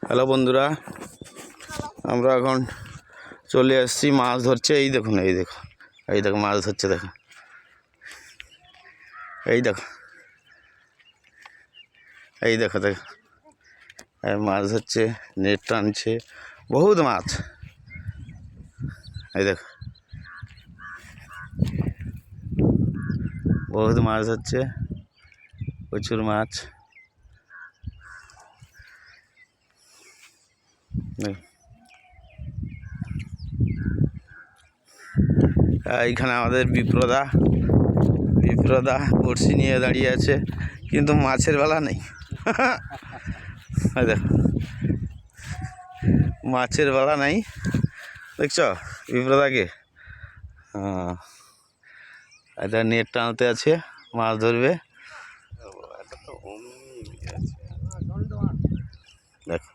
Hello বন্ধুরা, আমরা এখন চলে আসছি মাছ ধরছে। এই দেখুন, এই দেখো, এই দেখো মাছ ধরছে, দেখো, এই দেখো, এই দেখো, দেখো মাছ ধরছে, নেট টানছে, বহুত মাছ। এই দেখো, বহুত মাছ ধরছে, প্রচুর মাছ। এইখানে আমাদের বিপ্রদা বড়শি নিয়ে দাঁড়িয়ে আছে, কিন্তু মাছের বেলা নেই। দেখো, মাছের বেলা নাই, দেখছ বিপ্রদাকে? হ্যাঁ, এটা নেট টানতে আছে, মাছ ধরবে। দেখো,